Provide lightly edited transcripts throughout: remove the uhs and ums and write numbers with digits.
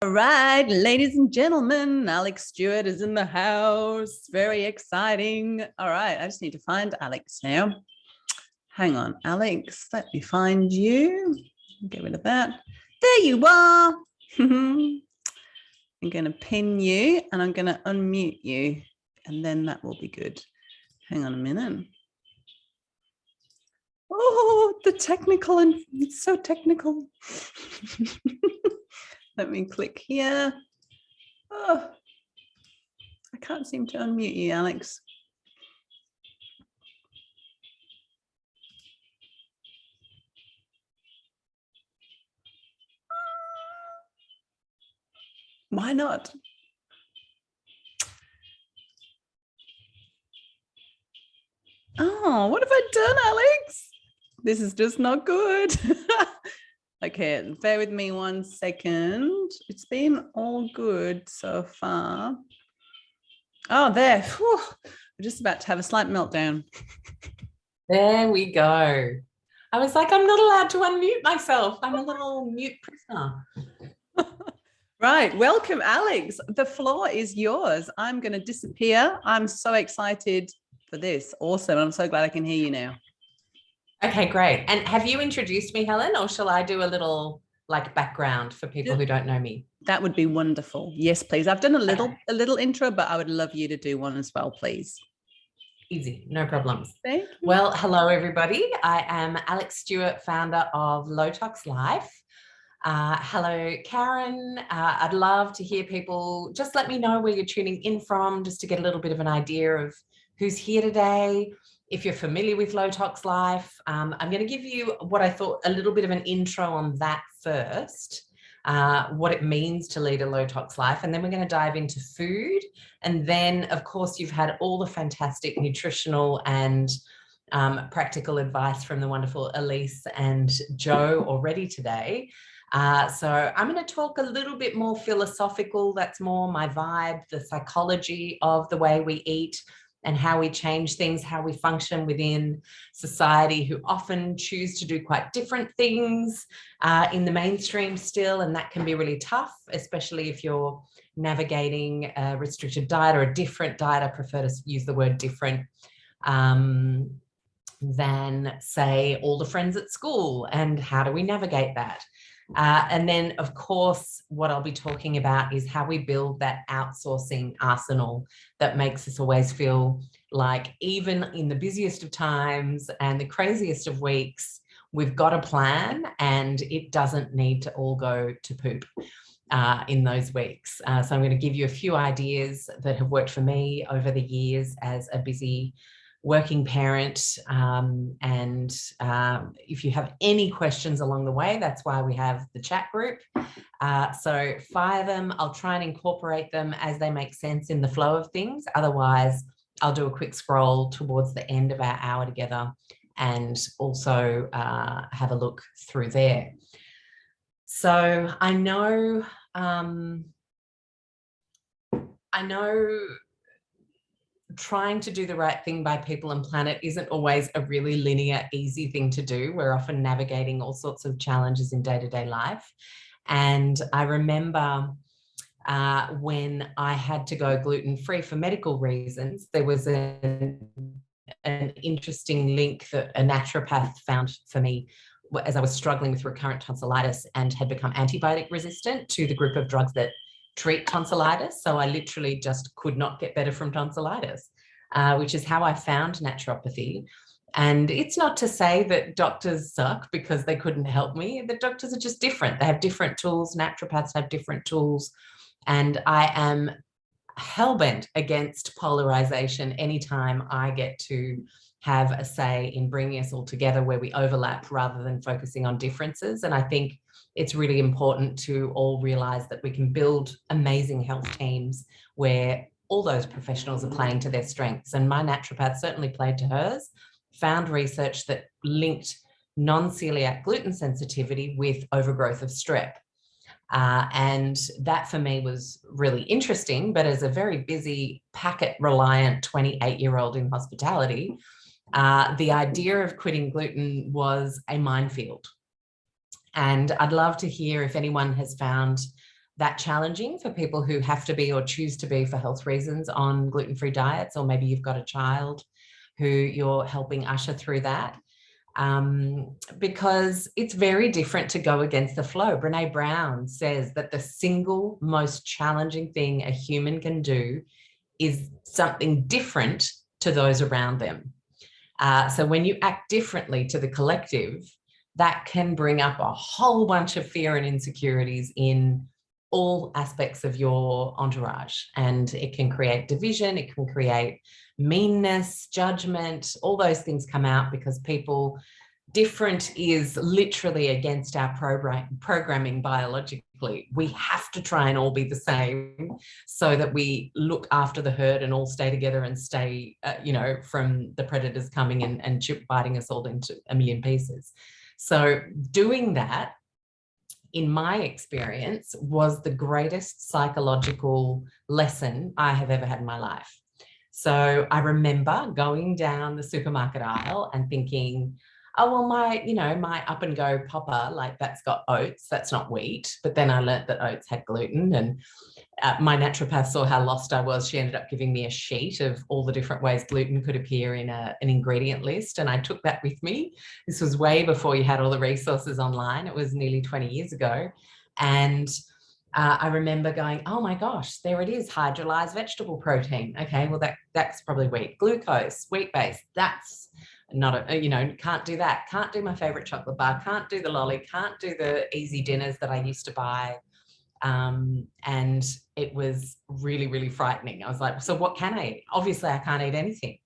All right, ladies and gentlemen, Alexx Stuart is in the house. Very exciting. All right, I just need to find Alexx now. Hang on, Alexx, let me find you. Get rid of that. There you are. I'm going to pin you and I'm going to unmute you, and then that will be good. Hang on a minute. Oh, the technical, and it's so technical. Let me click here. Oh, I can't seem to unmute you, Alexx. Why not? Oh, what have I done, Alexx? This is just not good. Okay, bear with me 1 second. It's been all good so far. Oh, there. Whew. We're just about to have a slight meltdown. There we go. I was like, I'm not allowed to unmute myself. I'm a little mute prisoner. Right. Welcome, Alexx. The floor is yours. I'm going to disappear. I'm so excited for this. Awesome. I'm so glad I can hear you now. Okay, great. And have you introduced me, Helen, or shall I do a little background for people who don't know me? That would be wonderful. Yes, please. I've done a little intro, but I would love you to do one as well, please. Easy, no problems. Thank you. Well, hello, everybody. I am Alexx Stuart, founder of Tox Life. Hello, Karen. I'd love to hear people. Just let me know where you're tuning in from, just to get a little bit of an idea of who's here today. If you're familiar with Tox Life, I'm going to give you what I thought a little bit of an intro on that first, what it means to lead a low tox life. And then we're going to dive into food. And then, of course, you've had all the fantastic nutritional and practical advice from the wonderful Elise and Joe already today. So I'm going to talk a little bit more philosophical. That's more my vibe, the psychology of the way we eat and how we change things, how we function within society, who often choose to do quite different things in the mainstream still. And that can be really tough, especially if you're navigating a restricted diet or a different diet. I prefer to use the word different than, say, all the friends at school. And how do we navigate that? And then, of course, what I'll be talking about is how we build that outsourcing arsenal that makes us always feel like, even in the busiest of times and the craziest of weeks, we've got a plan and it doesn't need to all go to poop in those weeks. So I'm going to give you a few ideas that have worked for me over the years as a busy working parent, and if you have any questions along the way, that's why we have the chat group. So fire them. I'll try and incorporate them as they make sense in the flow of things. Otherwise, I'll do a quick scroll towards the end of our hour together and also have a look through there. So I know trying to do the right thing by people and planet isn't always a really linear, easy thing to do. We're often navigating all sorts of challenges in day-to-day life. And I remember when I had to go gluten-free for medical reasons, there was an interesting link that a naturopath found for me as I was struggling with recurrent tonsillitis and had become antibiotic resistant to the group of drugs that treat tonsillitis. So I literally just could not get better from tonsillitis, which is how I found naturopathy. And it's not to say that doctors suck because they couldn't help me. The doctors are just different. They have different tools. Naturopaths have different tools. And I am hellbent against polarization anytime I get to have a say in bringing us all together where we overlap rather than focusing on differences. And I think it's really important to all realize that we can build amazing health teams where all those professionals are playing to their strengths. And my naturopath certainly played to hers, found research that linked non-celiac gluten sensitivity with overgrowth of strep. And that for me was really interesting, but as a very busy packet reliant 28-year-old in hospitality, the idea of quitting gluten was a minefield. And I'd love to hear if anyone has found that challenging for people who have to be or choose to be for health reasons on gluten-free diets, or maybe you've got a child who you're helping usher through that. Because it's very different to go against the flow. Brene Brown says that the single most challenging thing a human can do is something different to those around them. So when you act differently to the collective, that can bring up a whole bunch of fear and insecurities in all aspects of your entourage. And it can create division, it can create meanness, judgment, all those things come out because people different is literally against our programming biologically. We have to try and all be the same so that we look after the herd and all stay together and stay, from the predators coming and biting us all into a million pieces. So doing that, in my experience, was the greatest psychological lesson I have ever had in my life. So I remember going down the supermarket aisle and thinking, oh, well, my up and go popper, like that's got oats, that's not wheat. But then I learnt that oats had gluten, and my naturopath saw how lost I was. She ended up giving me a sheet of all the different ways gluten could appear in an ingredient list. And I took that with me. This was way before you had all the resources online. It was nearly 20 years ago. And I remember going, oh my gosh, there it is, hydrolyzed vegetable protein. Okay, well, that's probably wheat. Glucose, wheat-based, that's not can't do that. Can't do my favorite chocolate bar, can't do the lolly, can't do the easy dinners that I used to buy. And it was really, really frightening. I was like, so what can I eat? Obviously, I can't eat anything.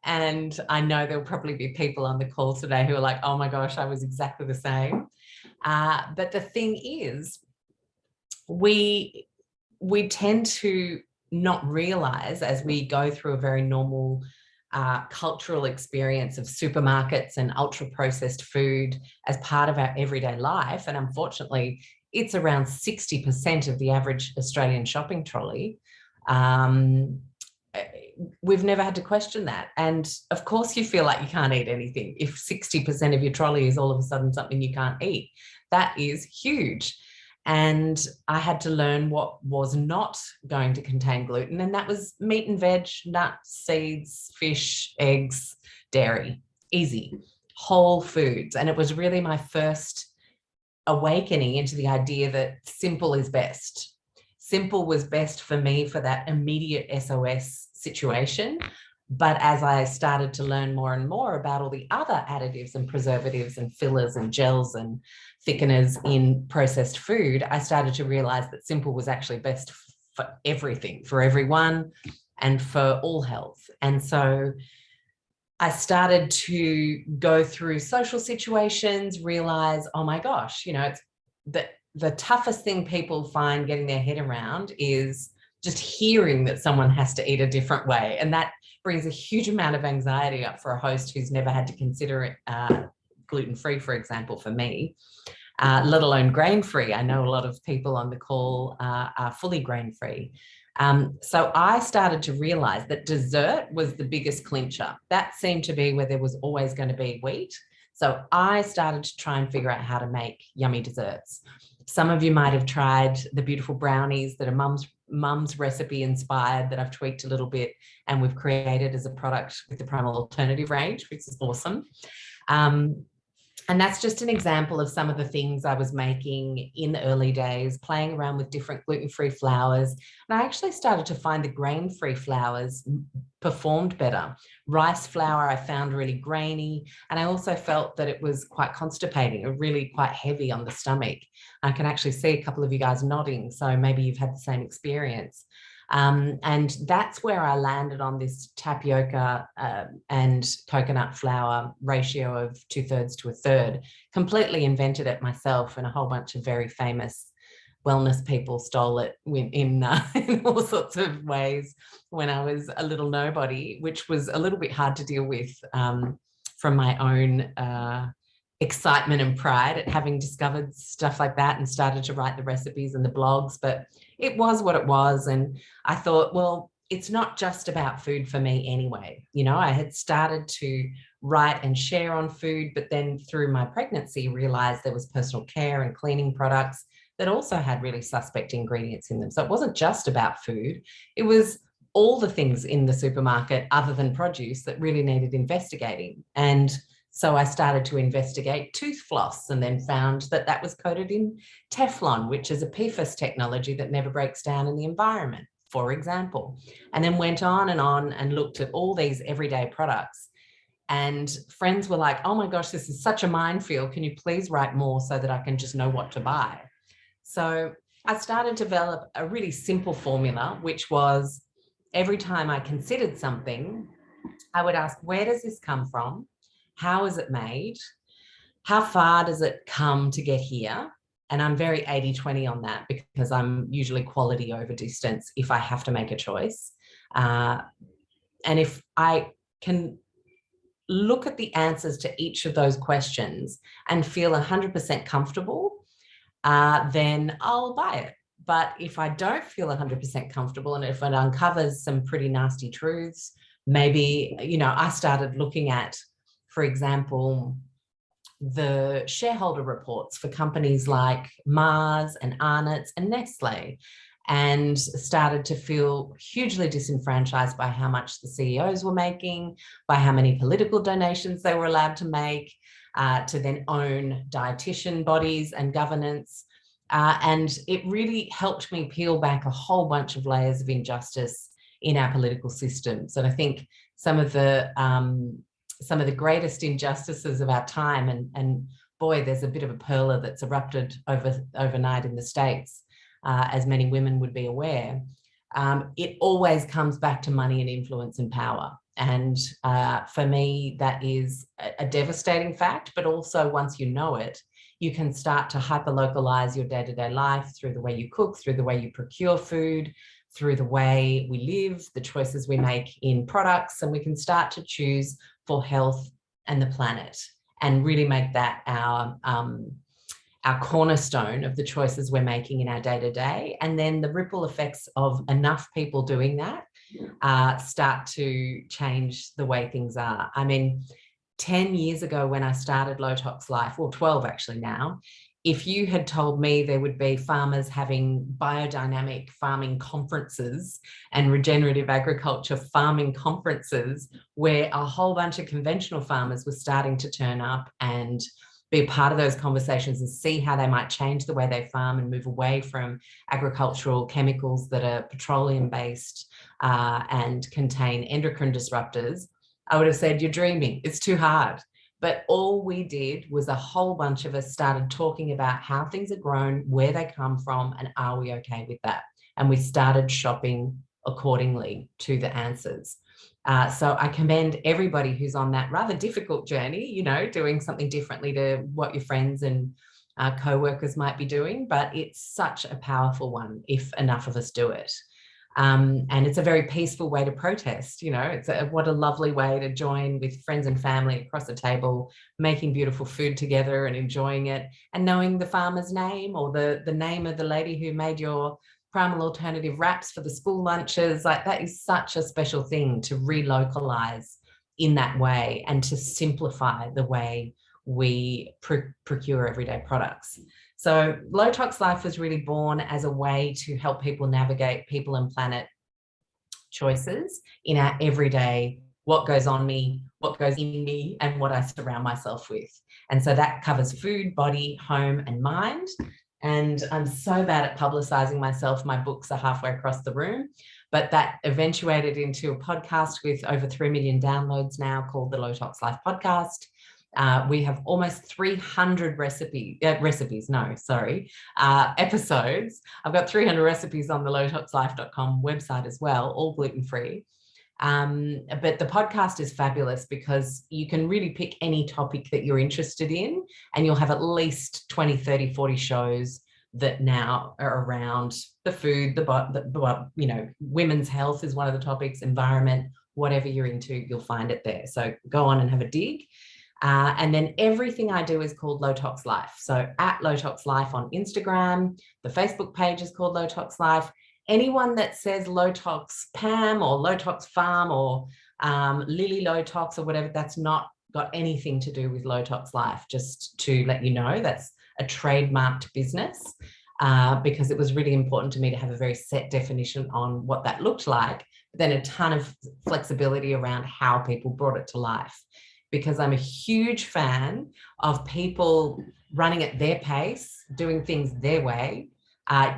And I know there'll probably be people on the call today who are like, oh my gosh, I was exactly the same. But the thing is, we tend to not realize as we go through a very normal cultural experience of supermarkets and ultra processed food as part of our everyday life. And unfortunately, it's around 60% of the average Australian shopping trolley. We've never had to question that. And of course, you feel like you can't eat anything. If 60% of your trolley is all of a sudden something you can't eat, that is huge. And I had to learn what was not going to contain gluten, and that was meat and veg, nuts, seeds, fish, eggs, dairy, easy, whole foods. And it was really my first awakening into the idea that simple is best. Simple was best for me for that immediate SOS situation. But as I started to learn more and more about all the other additives and preservatives and fillers and gels and thickeners in processed food, I started to realize that simple was actually best for everything, for everyone, and for all health. And so I started to go through social situations, realize, oh my gosh, it's the toughest thing people find getting their head around is just hearing that someone has to eat a different way. And that brings a huge amount of anxiety up for a host who's never had to consider it gluten-free, for example, for me, let alone grain-free. I know a lot of people on the call are fully grain-free. So I started to realize that dessert was the biggest clincher. That seemed to be where there was always going to be wheat. So I started to try and figure out how to make yummy desserts. Some of you might have tried the beautiful brownies that are mum's recipe inspired, that I've tweaked a little bit and we've created as a product with the Primal alternative range, which is awesome. And that's just an example of some of the things I was making in the early days, playing around with different gluten-free flours. And I actually started to find the grain-free flours performed better. Rice flour I found really grainy, and I also felt that it was quite constipating, really quite heavy on the stomach. I can actually see a couple of you guys nodding, so maybe you've had the same experience. And that's where I landed on this tapioca and coconut flour ratio of 2/3 to 1/3. Completely invented it myself, and a whole bunch of very famous wellness people stole it in all sorts of ways when I was a little nobody, which was a little bit hard to deal with from my own excitement and pride at having discovered stuff like that and started to write the recipes and the blogs. But it was what it was. And I thought, well, it's not just about food for me anyway. I had started to write and share on food, but then through my pregnancy realized there was personal care and cleaning products that also had really suspect ingredients in them. So it wasn't just about food. It was all the things in the supermarket other than produce that really needed investigating. And so I started to investigate tooth floss, and then found that that was coated in Teflon, which is a PFAS technology that never breaks down in the environment, for example. And then went on and looked at all these everyday products. And friends were like, oh my gosh, this is such a minefield. Can you please write more so that I can just know what to buy? So I started to develop a really simple formula, which was every time I considered something, I would ask, where does this come from? How is it made? How far does it come to get here? And I'm very 80-20 on that, because I'm usually quality over distance if I have to make a choice. And if I can look at the answers to each of those questions and feel 100% comfortable, then I'll buy it. But if I don't feel 100% comfortable, and if it uncovers some pretty nasty truths, maybe, I started looking at, for example, the shareholder reports for companies like Mars and Arnott's and Nestle, and started to feel hugely disenfranchised by how much the CEOs were making, by how many political donations they were allowed to make, to then own dietitian bodies and governance. And it really helped me peel back a whole bunch of layers of injustice in our political systems. And I think some of the greatest injustices of our time, and boy, there's a bit of a perler that's erupted overnight in the States, as many women would be aware. It always comes back to money and influence and power. And for me, that is a devastating fact, but also once you know it, you can start to hyper-localize your day-to-day life through the way you cook, through the way you procure food, through the way we live, the choices we make in products, and we can start to choose for health and the planet, and really make that our cornerstone of the choices we're making in our day-to-day. And then the ripple effects of enough people doing that start to change the way things are. I mean, 10 years ago when I started Low Tox Life, or 12 actually now, if you had told me there would be farmers having biodynamic farming conferences and regenerative agriculture farming conferences where a whole bunch of conventional farmers were starting to turn up and be a part of those conversations and see how they might change the way they farm and move away from agricultural chemicals that are petroleum based and contain endocrine disruptors, I would have said, you're dreaming, it's too hard. But all we did was a whole bunch of us started talking about how things are grown, where they come from, and are we okay with that? And we started shopping accordingly to the answers. So I commend everybody who's on that rather difficult journey, doing something differently to what your friends and co-workers might be doing, but it's such a powerful one if enough of us do it. And it's a very peaceful way to protest. What a lovely way to join with friends and family across a table, making beautiful food together and enjoying it, and knowing the farmer's name or the name of the lady who made your Primal alternative wraps for the school lunches. Like, that is such a special thing to relocalize in that way and to simplify the way we procure everyday products. So Low Tox Life was really born as a way to help people navigate people and planet choices in our everyday, what goes on me, what goes in me, and what I surround myself with. And so that covers food, body, home, and mind. And I'm so bad at publicizing myself. My books are halfway across the room, but that eventuated into a podcast with over 3 million downloads now, called the Low Tox Life Podcast. We have almost 300 episodes. I've got 300 recipes on the lowtoxlife.com website as well, all gluten-free. But the podcast is fabulous because you can really pick any topic that you're interested in, and you'll have at least 20, 30, 40 shows that now are around the food, women's health is one of the topics, environment, whatever you're into, you'll find it there. So go on and have a dig. And then everything I do is called Low Tox Life. So at Low Tox Life on Instagram, the Facebook page is called Low Tox Life. Anyone that says Low Tox Pam or Low Tox Farm or Lily Low Tox or whatever, that's not got anything to do with Low Tox Life. Just to let you know, that's a trademarked business. because it was really important to me to have a very set definition on what that looked like, but then a ton of flexibility around how people brought it to life. Because I'm a huge fan of people running at their pace, doing things their way.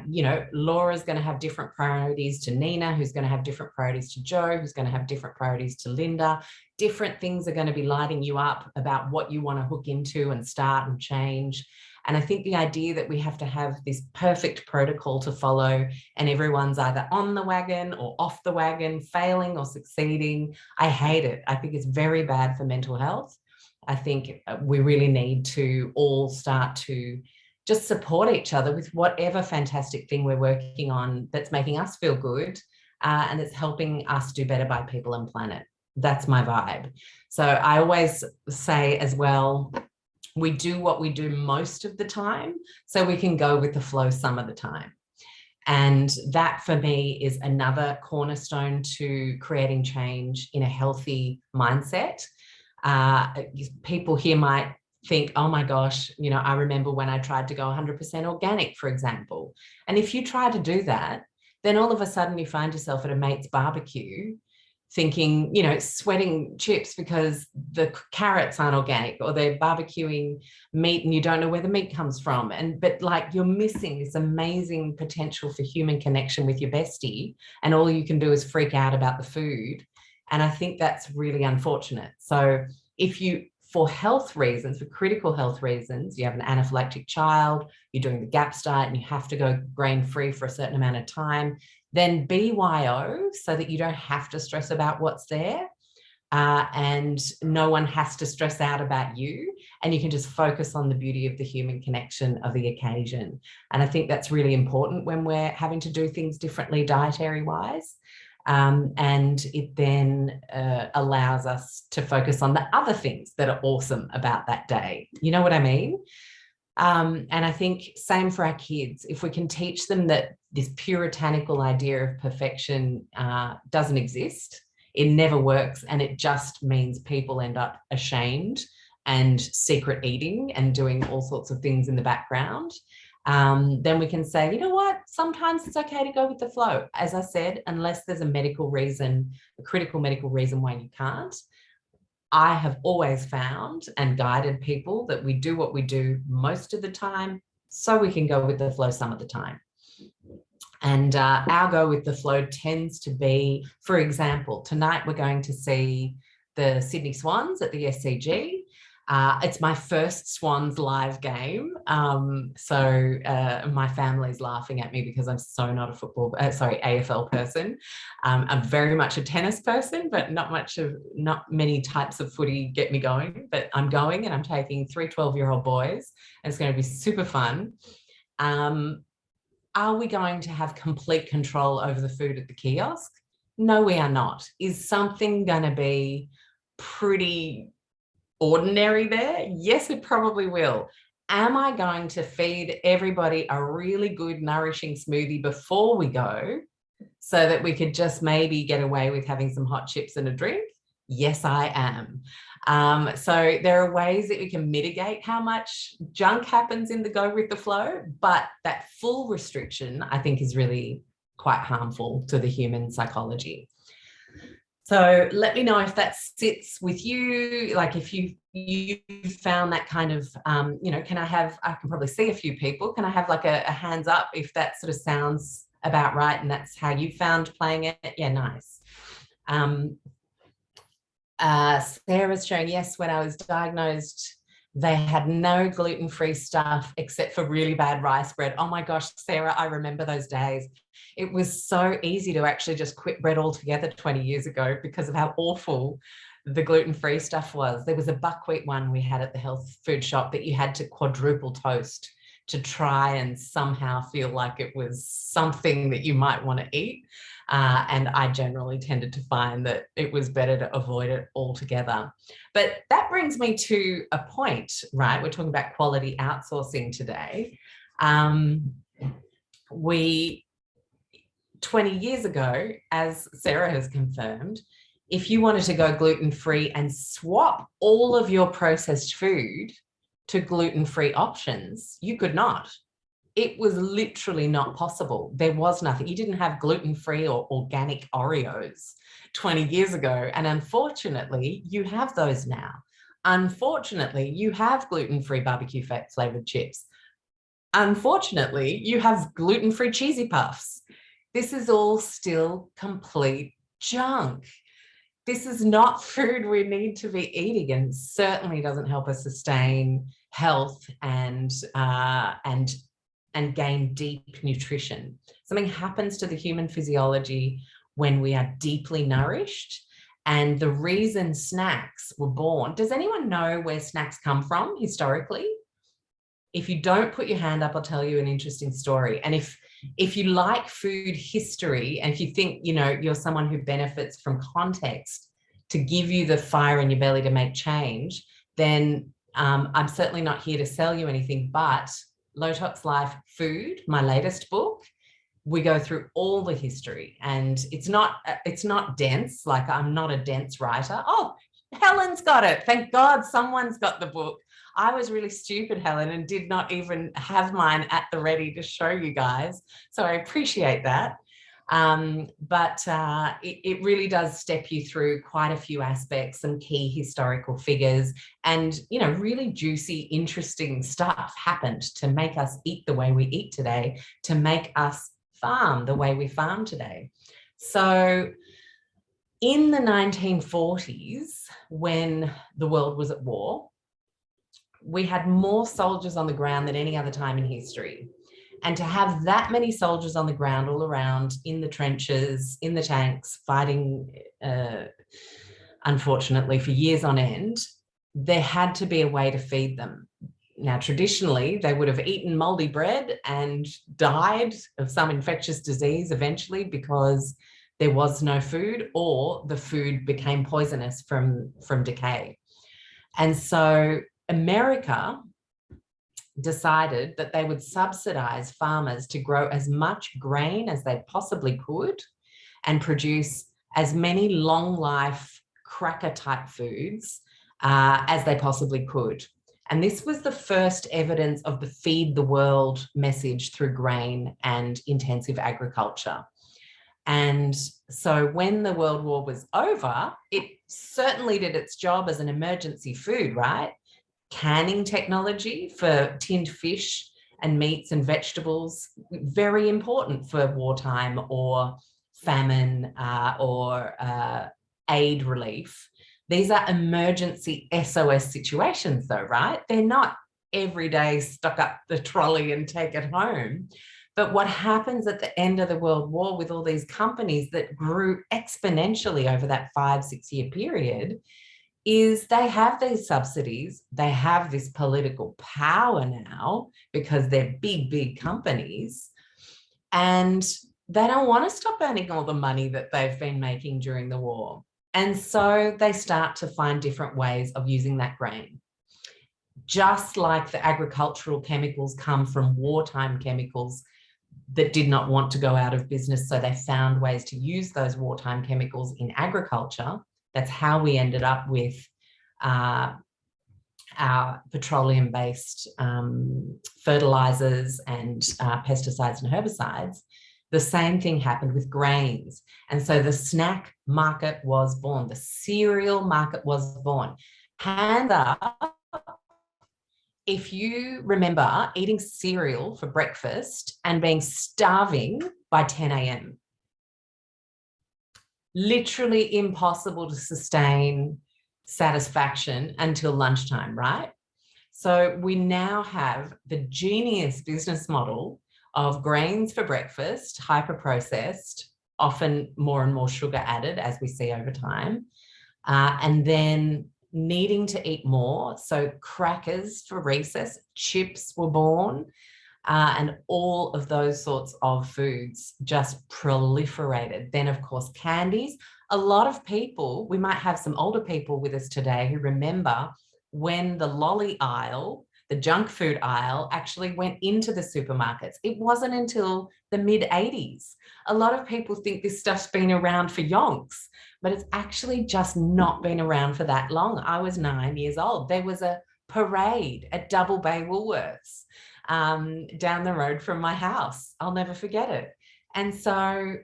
You know, Laura's going to have different priorities to Nina, who's going to have different priorities to Joe, who's going to have different priorities to Linda. Different things are going to be lighting you up about what you want to hook into and start and change. And I think the idea that we have to have this perfect protocol to follow and everyone's either on the wagon or off the wagon, failing or succeeding, I hate it. I think it's very bad for mental health. I think we really need to all start to just support each other with whatever fantastic thing we're working on that's making us feel good and that's helping us do better by people and planet. That's my vibe. So I always say as well, we do what we do most of the time so we can go with the flow some of the time. And that for me is another cornerstone to creating change in a healthy mindset. People here might think, oh my gosh, you know, I remember when I tried to go 100% organic, for example. And if you try to do that, then all of a sudden you find yourself at a mate's barbecue thinking, you know, sweating chips because the carrots aren't organic, or they're barbecuing meat and you don't know where the meat comes from. But like, you're missing this amazing potential for human connection with your bestie, and all you can do is freak out about the food. And I think that's really unfortunate. So if you, for health reasons, for critical health reasons, you have an anaphylactic child, you're doing the GAPS diet and you have to go grain-free for a certain amount of time, then BYO, so that you don't have to stress about what's there, and no one has to stress out about you, and you can just focus on the beauty of the human connection of the occasion. And I think that's really important when we're having to do things differently dietary-wise. And it then allows us to focus on the other things that are awesome about that day. You know what I mean? And I think same for our kids. If we can teach them that this puritanical idea of perfection doesn't exist, it never works, and it just means people end up ashamed and secret eating and doing all sorts of things in the background, then we can say, you know what, sometimes it's okay to go with the flow. As I said, unless there's a medical reason, a critical medical reason why you can't. I have always found and guided people that we do what we do most of the time so we can go with the flow some of the time. And our go with the flow tends to be, for example, tonight we're going to see the Sydney Swans at the SCG. It's my first Swans live game. So my family's laughing at me because I'm so not a AFL person. I'm very much a tennis person, but not many types of footy get me going. But I'm going, and I'm taking 3 12-year-old boys, and it's going to be super fun. Are we going to have complete control over the food at the kiosk? No, we are not. Is something going to be pretty ordinary there? Yes, it probably will. Am I going to feed everybody a really good, nourishing smoothie before we go so that we could just maybe get away with having some hot chips and a drink? Yes, I am. So there are ways that we can mitigate how much junk happens in the go with the flow, but that full restriction, I think, is really quite harmful to the human psychology. So let me know if that sits with you, like if you found that kind of, you know, I can probably see a few people, can I have like a hands up if that sort of sounds about right and that's how you found playing it? Yeah, nice. Sarah's showing, yes, when I was diagnosed, they had no gluten-free stuff except for really bad rice bread. Oh my gosh, Sarah, I remember those days. It was so easy to actually just quit bread altogether 20 years ago because of how awful the gluten-free stuff was. There was a buckwheat one we had at the health food shop that you had to quadruple toast to try and somehow feel like it was something that you might want to eat. And I generally tended to find that it was better to avoid it altogether. But that brings me to a point, right? We're talking about quality outsourcing today. 20 years ago, as Sarah has confirmed, if you wanted to go gluten-free and swap all of your processed food to gluten-free options, you could not. it was literally not possible. There was nothing. You didn't have gluten-free or organic Oreos 20 years ago. And unfortunately, you have those now. Unfortunately, you have gluten-free barbecue fat flavored chips. Unfortunately, you have gluten-free cheesy puffs. This is all still complete junk. This is not food we need to be eating, and certainly doesn't help us sustain health and gain deep nutrition. Something happens to the human physiology when we are deeply nourished. And the reason snacks were born, does anyone know where snacks come from historically? If you don't put your hand up, I'll tell you an interesting story. And if you like food history, and if you think, you know, you're someone who benefits from context to give you the fire in your belly to make change, then I'm certainly not here to sell you anything, but Tox Life Food, my latest book, we go through all the history, and it's not dense. Like, I'm not a dense writer. Oh, Helen's got it. Thank God someone's got the book. I was really stupid, Helen, and did not even have mine at the ready to show you guys. So I appreciate that. But it really does step you through quite a few aspects, some key historical figures, and, you know, really juicy, interesting stuff happened to make us eat the way we eat today, to make us farm the way we farm today. So in the 1940s, when the world was at war, we had more soldiers on the ground than any other time in history. And to have that many soldiers on the ground all around, in the trenches, in the tanks, fighting, unfortunately, for years on end, there had to be a way to feed them. Now, traditionally, they would have eaten moldy bread and died of some infectious disease eventually because there was no food, or the food became poisonous from decay. And so America decided that they would subsidize farmers to grow as much grain as they possibly could and produce as many long life cracker type foods as they possibly could. And this was the first evidence of the feed the world message through grain and intensive agriculture. And so when the World War was over, it certainly did its job as an emergency food, right? Canning technology for tinned fish and meats and vegetables, very important for wartime or famine or aid relief. These are emergency SOS situations though, right? They're not every day stuck up the trolley and take it home. But what happens at the end of the World War with all these companies that grew exponentially over that 5-6 year period is they have these subsidies, they have this political power now because they're big, big companies, and they don't want to stop earning all the money that they've been making during the war. And so they start to find different ways of using that grain. Just like the agricultural chemicals come from wartime chemicals that did not want to go out of business, so they found ways to use those wartime chemicals in agriculture. That's how we ended up with our petroleum-based fertilizers and pesticides and herbicides. The same thing happened with grains. And so the snack market was born. The cereal market was born. Hand up if you remember eating cereal for breakfast and being starving by 10 a.m. Literally impossible to sustain satisfaction until lunchtime, right? So we now have the genius business model of grains for breakfast, hyper-processed, often more and more sugar added as we see over time, and then needing to eat more. So crackers for recess, chips were born, and all of those sorts of foods just proliferated. Then, of course, candies. A lot of people, we might have some older people with us today who remember when the lolly aisle, the junk food aisle, actually went into the supermarkets. It wasn't until the mid-80s. A lot of people think this stuff's been around for yonks, but it's actually just not been around for that long. I was 9 years old. There was a parade at Double Bay Woolworths. down the road from my house. I'll never forget it. And so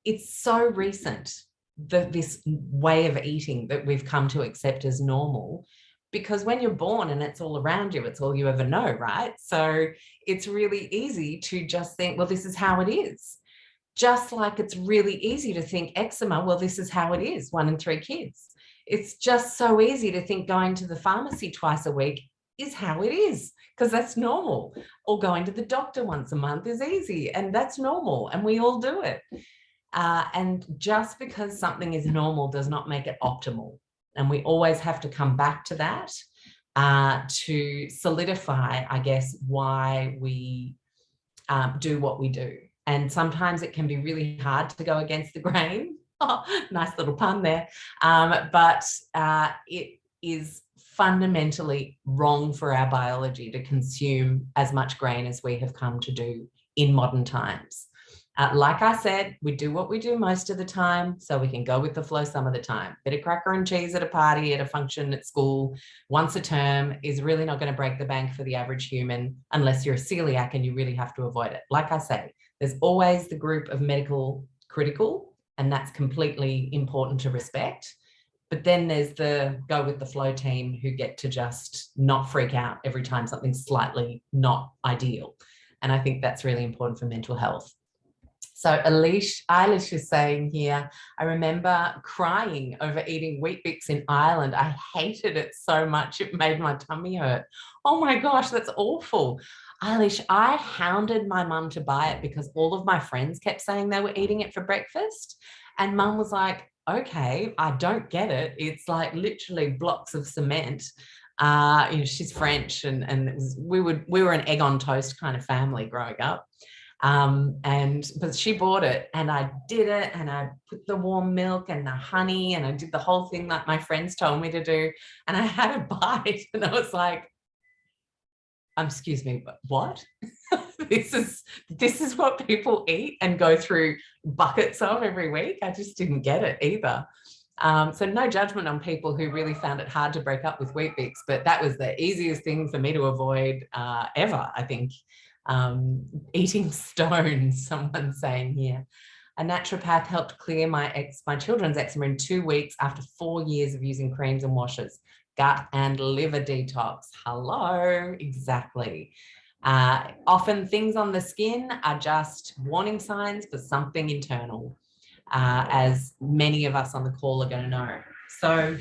it's so recent, this way of eating that we've come to accept as normal, because when you're born and it's all around you, it's all you ever know, right? So it's really easy to just think, well, this is how it is. Just like it's really easy to think eczema, well, this is how it is, 1 in 3 kids. It's just so easy to think going to the pharmacy twice a week is how it is, because that's normal. Or going to the doctor once a month is easy, and that's normal, and we all do it. And just because something is normal does not make it optimal. And we always have to come back to that to solidify, I guess, why we do what we do. And sometimes it can be really hard to go against the grain. Oh, nice little pun there. But it is fundamentally wrong for our biology to consume as much grain as we have come to do in modern times. Like I said, we do what we do most of the time, so we can go with the flow some of the time. Bit of cracker and cheese at a party, at a function at school, once a term is really not going to break the bank for the average human unless you're a celiac and you really have to avoid it. Like I say, there's always the group of medical critical, and that's completely important to respect. But then there's the go with the flow team who get to just not freak out every time something's slightly not ideal. And I think that's really important for mental health. So Eilish is saying here, I remember crying over eating Weet Bix in Ireland. I hated it so much, it made my tummy hurt. Oh my gosh, that's awful. Eilish, I hounded my mum to buy it because all of my friends kept saying they were eating it for breakfast. And mum was like, okay, I don't get it. It's like literally blocks of cement. She's French, and we were an egg on toast kind of family growing up. But she bought it, and I did it, and I put the warm milk and the honey, and I did the whole thing that my friends told me to do, and I had a bite, and I was like, excuse me, but what? this is what people eat and go through buckets of every week. I just didn't get it either. So no judgment on people who really found it hard to break up with Weet Bix, but that was the easiest thing for me to avoid ever, I think. Eating stones, someone's saying here. A naturopath helped clear my children's eczema in 2 weeks after 4 years of using creams and washes. Gut and liver detox. Hello, exactly. Often things on the skin are just warning signs for something internal, as many of us on the call are going to know. So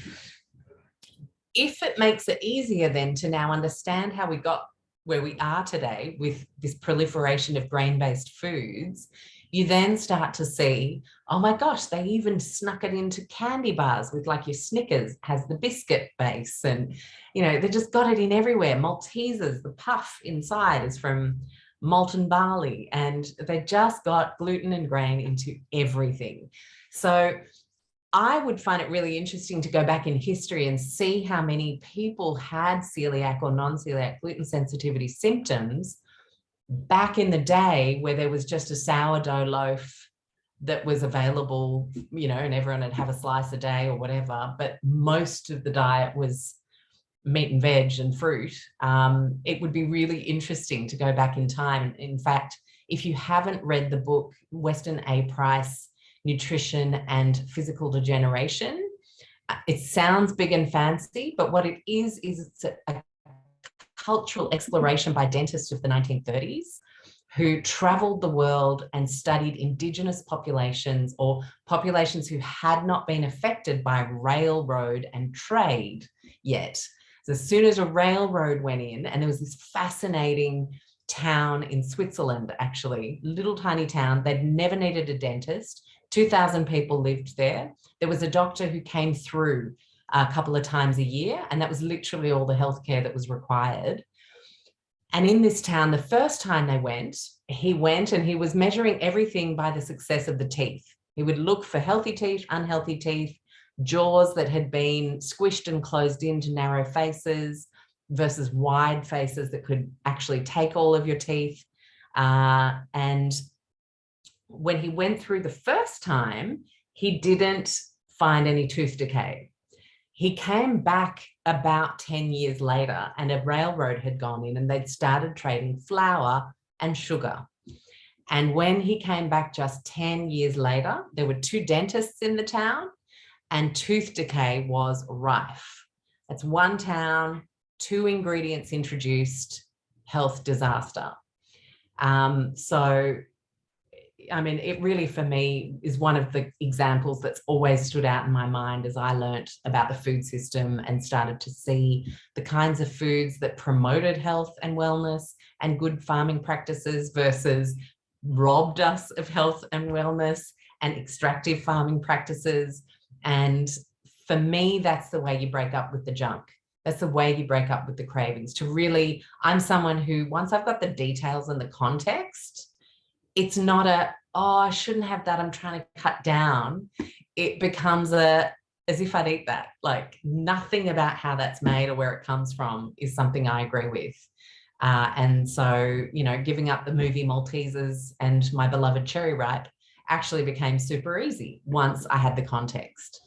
if it makes it easier then to now understand how we got where we are today with this proliferation of grain-based foods, you then start to see, oh my gosh, they even snuck it into candy bars with, like, your Snickers has the biscuit base, and they just got it in everywhere. Maltesers, the puff inside is from molten barley, and they just got gluten and grain into everything. So I would find it really interesting to go back in history and see how many people had celiac or non-celiac gluten sensitivity symptoms back in the day, where there was just a sourdough loaf that was available, and everyone would have a slice a day or whatever, but most of the diet was meat and veg and fruit. It would be really interesting to go back in time. In fact, if you haven't read the book, Weston A. Price, Nutrition and Physical Degeneration, it sounds big and fancy, but what it is it's a cultural exploration by dentists of the 1930s who traveled the world and studied Indigenous populations, or populations who had not been affected by railroad and trade yet. So as soon as a railroad went in, and there was this fascinating town in Switzerland, actually, little tiny town, they'd never needed a dentist. 2,000 people lived there. There was a doctor who came through a couple of times a year, and that was literally all the healthcare that was required. And in this town, the first time they went, he went and he was measuring everything by the success of the teeth. He would look for healthy teeth, unhealthy teeth, jaws that had been squished and closed into narrow faces versus wide faces that could actually take all of your teeth. And when he went through the first time, he didn't find any tooth decay. He came back about 10 years later, and a railroad had gone in and they'd started trading flour and sugar. And when he came back just 10 years later, there were 2 dentists in the town and tooth decay was rife. That's one town, 2 ingredients introduced, health disaster. So, I mean, it really, for me, is one of the examples that's always stood out in my mind as I learnt about the food system and started to see the kinds of foods that promoted health and wellness and good farming practices versus robbed us of health and wellness and extractive farming practices. And for me, that's the way you break up with the junk. That's the way you break up with the cravings. To really, I'm someone who, once I've got the details and the context, it's not a, oh, I shouldn't have that, I'm trying to cut down. It becomes a, as if I'd eat that. Like, nothing about how that's made or where it comes from is something I agree with. And so, you know, giving up the movie Maltesers and my beloved cherry ripe actually became super easy once I had the context.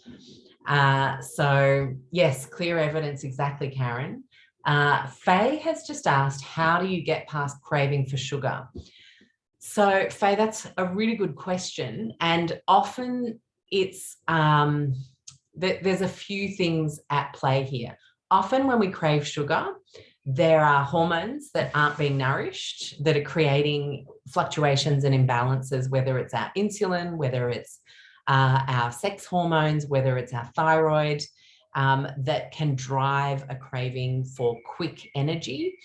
So yes, clear evidence, exactly, Karen. Faye has just asked, how do you get past craving for sugar? So Faye, that's a really good question. And often it's, there's a few things at play here. Often when we crave sugar, there are hormones that aren't being nourished that are creating fluctuations and imbalances, whether it's our insulin, whether it's our sex hormones, whether it's our thyroid, that can drive a craving for quick energy.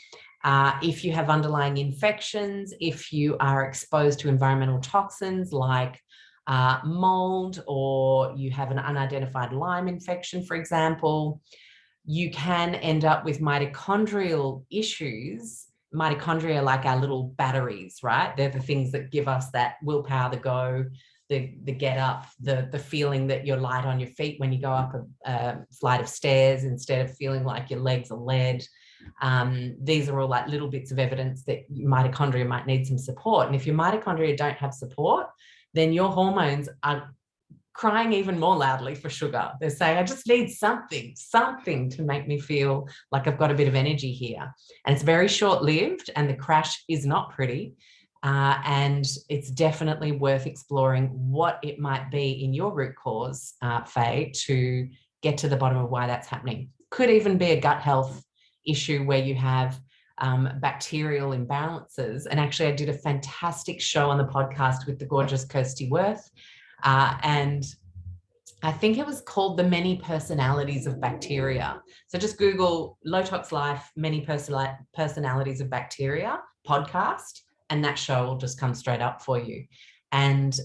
If you have underlying infections, if you are exposed to environmental toxins like mold, or you have an unidentified Lyme infection, for example, you can end up with mitochondrial issues. Mitochondria are like our little batteries, right? They're the things that give us that willpower to go, the get up, the feeling that you're light on your feet when you go up a flight of stairs instead of feeling like your legs are lead. These are all like little bits of evidence that your mitochondria might need some support. And if your mitochondria don't have support, then your hormones are crying even more loudly for sugar. They're saying, I just need something to make me feel like I've got a bit of energy here. And it's very short-lived, and the crash is not pretty. And it's definitely worth exploring what it might be in your root cause, Faye, to get to the bottom of why that's happening. Could even be a gut health issue where you have bacterial imbalances. And actually, I did a fantastic show on the podcast with the gorgeous Kirsty Worth. And I think it was called The Many Personalities of Bacteria. So just Google Low Tox Life, Many Personalities of Bacteria podcast, and that show will just come straight up for you. And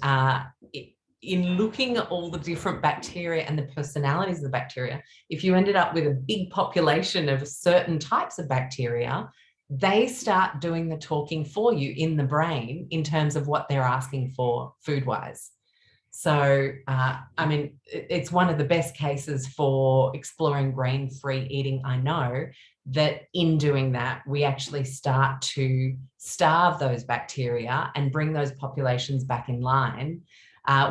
in looking at all the different bacteria and the personalities of the bacteria, if you ended up with a big population of certain types of bacteria, they start doing the talking for you in the brain in terms of what they're asking for food-wise. So, I mean, it's one of the best cases for exploring grain-free eating, I know, that in doing that, we actually start to starve those bacteria and bring those populations back in line,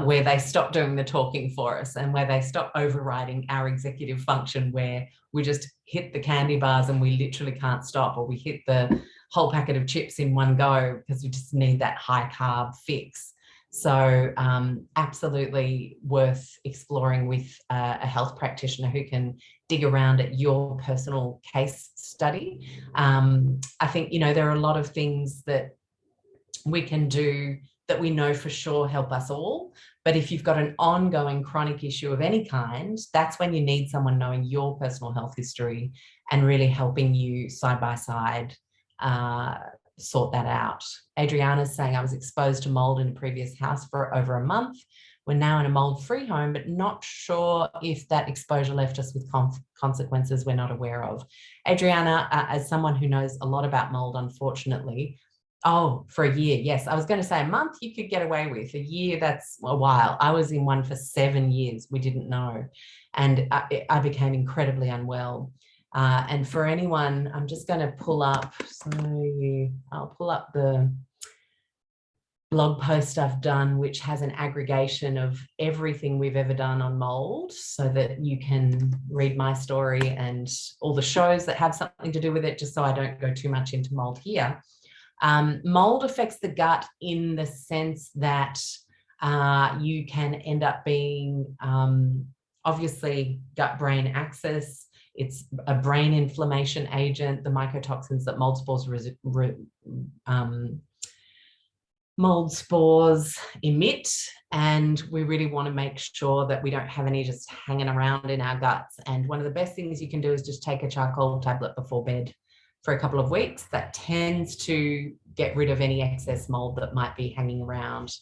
where they stop doing the talking for us and where they stop overriding our executive function, where we just hit the candy bars and we literally can't stop, or we hit the whole packet of chips in one go because we just need that high carb fix. So absolutely worth exploring with a health practitioner who can dig around at your personal case study. I think, you know, there are a lot of things that we can do that we know for sure help us all. But if you've got an ongoing chronic issue of any kind, that's when you need someone knowing your personal health history and really helping you side by side sort that out. Adriana's saying, I was exposed to mold in a previous house for over a month. We're now in a mold-free home, but not sure if that exposure left us with consequences we're not aware of. Adriana, as someone who knows a lot about mold, unfortunately, oh, for a year, yes. I was going to say a month you could get away with. A year, that's a while. I was in one for 7 years. We didn't know. And I became incredibly unwell. And for anyone, I'm just going to pull up, I'll pull up the blog post I've done, which has an aggregation of everything we've ever done on mold, so that you can read my story and all the shows that have something to do with it, just so I don't go too much into mold here. Mold affects the gut in the sense that you can end up being obviously gut-brain axis. It's a brain inflammation agent, the mycotoxins that mold spores emit, and we really want to make sure that we don't have any just hanging around in our guts. And one of the best things you can do is just take a charcoal tablet before bed for a couple of weeks. That tends to get rid of any excess mold that might be hanging around.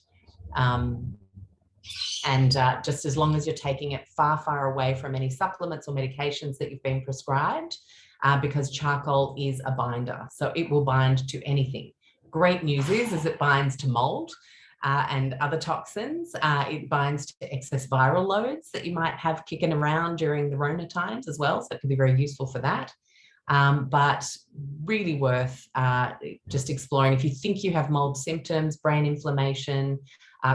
Just as long as you're taking it far, far away from any supplements or medications that you've been prescribed, because charcoal is a binder, so it will bind to anything. Great news is it binds to mold and other toxins. It binds to excess viral loads that you might have kicking around during the Rona times as well, so it can be very useful for that. But really worth just exploring. If you think you have mold symptoms, brain inflammation,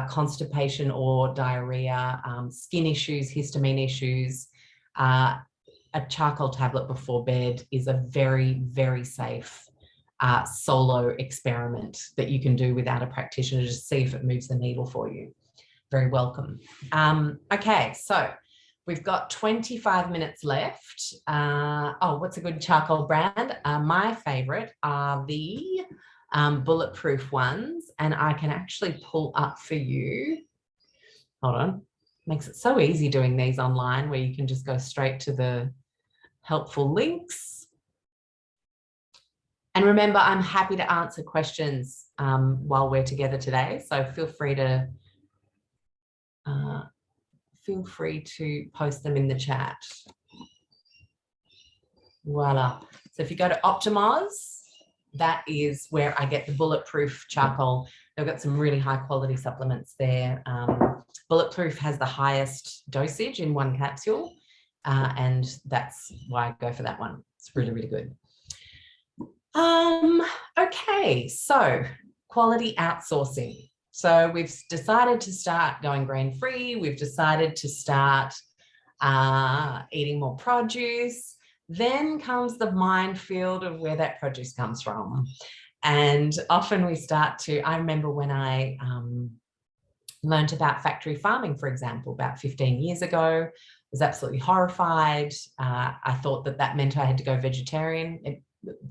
constipation or diarrhea, skin issues, histamine issues, a charcoal tablet before bed is a very, very safe solo experiment that you can do without a practitioner, to see if it moves the needle for you. Very welcome. Okay, so we've got 25 minutes left. What's a good charcoal brand? My favorite are the bulletproof ones, and I can actually pull up for you. Hold on. Makes it so easy doing these online, where you can just go straight to the helpful links. And remember, I'm happy to answer questions while we're together today. So feel free to post them in the chat. Voila. So if you go to Optimize, that is where I get the bulletproof charcoal. They've got some really high quality supplements there. Bulletproof has the highest dosage in one capsule, and that's why I go for that one. It's really, really good. Okay, so quality outsourcing. So we've decided to start going grain-free. We've decided to start eating more produce. Then comes the minefield of where that produce comes from. And often we start to, I remember when I learned about factory farming, for example, about 15 years ago, was absolutely horrified. I thought that meant I had to go vegetarian.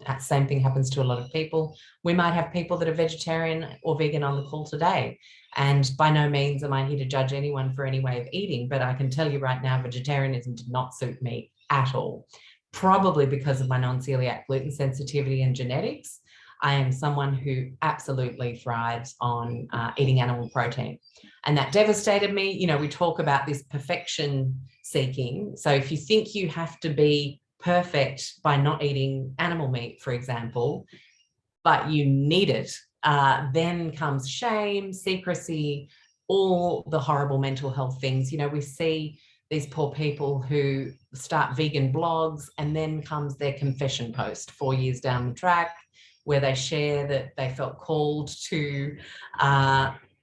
That same thing happens to a lot of people. We might have people that are vegetarian or vegan on the call today. And by no means am I here to judge anyone for any way of eating, but I can tell you right now, vegetarianism did not suit me at all. Probably because of my non-celiac gluten sensitivity and genetics. I am someone who absolutely thrives on eating animal protein. And that devastated me. You know, we talk about this perfection seeking. So if you think you have to be perfect by not eating animal meat, for example, but you need it, then comes shame, secrecy, all the horrible mental health things. You know, we see these poor people who start vegan blogs, and then comes their confession post 4 years down the track, where they share that they felt called to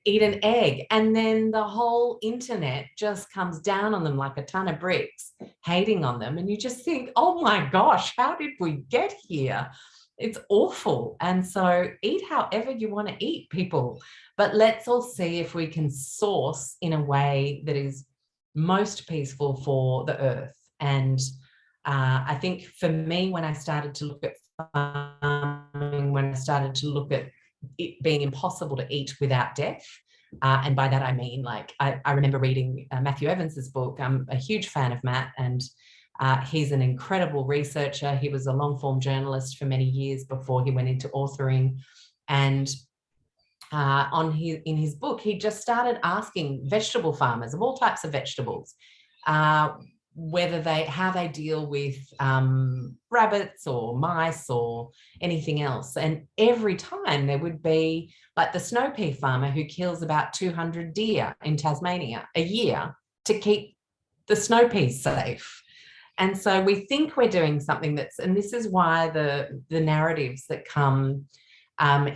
eat an egg, and then the whole internet just comes down on them like a ton of bricks, hating on them. And you just think, oh my gosh, how did we get here? It's awful. And so eat however you want to eat, people, but let's all see if we can source in a way that is most peaceful for the earth. And I think for me, when I started to look at farming, when I started to look at it being impossible to eat without death, and by that I mean, like, I remember reading Matthew Evans's book. I'm a huge fan of Matt, and he's an incredible researcher. He was a long-form journalist for many years before he went into authoring. And in his book, he just started asking vegetable farmers of all types of vegetables how they deal with rabbits or mice or anything else. And every time there would be, like, the snow pea farmer who kills about 200 deer in Tasmania a year to keep the snow peas safe. And so we think we're doing something and this is why the narratives that come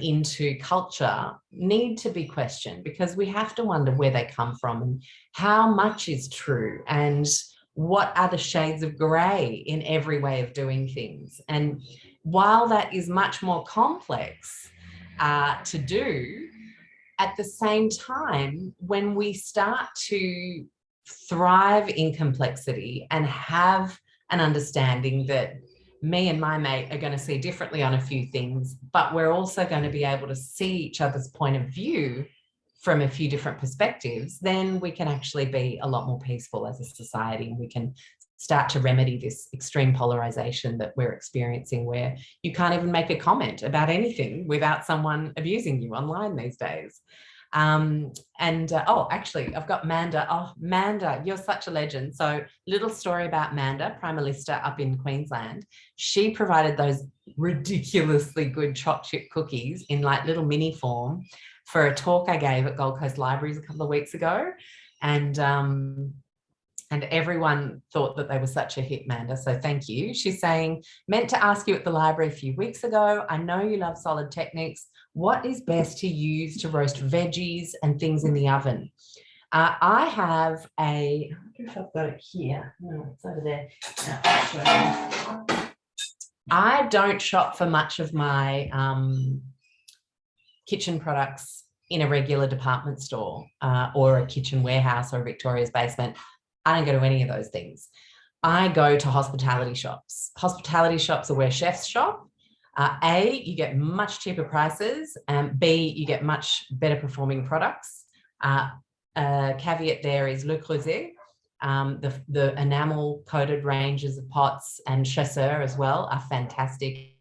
into culture need to be questioned, because we have to wonder where they come from and how much is true and what are the shades of grey in every way of doing things. And while that is much more complex to do, at the same time, when we start to thrive in complexity and have an understanding that me and my mate are going to see differently on a few things, but we're also going to be able to see each other's point of view from a few different perspectives, then we can actually be a lot more peaceful as a society, and we can start to remedy this extreme polarization that we're experiencing, where you can't even make a comment about anything without someone abusing you online these days. Oh, actually, I've got Manda. Oh, Manda, you're such a legend. So, little story about Manda, Primalista up in Queensland. She provided those ridiculously good choc chip cookies in like little mini form for a talk I gave at Gold Coast Libraries a couple of weeks ago. And everyone thought that they were such a hit, Manda. So thank you. She's saying, meant to ask you at the library a few weeks ago. I know you love solid techniques. What is best to use to roast veggies and things in the oven? I have I wonder if I've got it here. No, it's over there. No, I don't shop for much of my kitchen products in a regular department store or a kitchen warehouse or Victoria's basement. I don't go to any of those things. I go to hospitality shops. Hospitality shops are where chefs shop. A, you get much cheaper prices, and B, you get much better performing products. Caveat there is Le Creuset, the enamel coated ranges of pots, and Chasseur as well are fantastic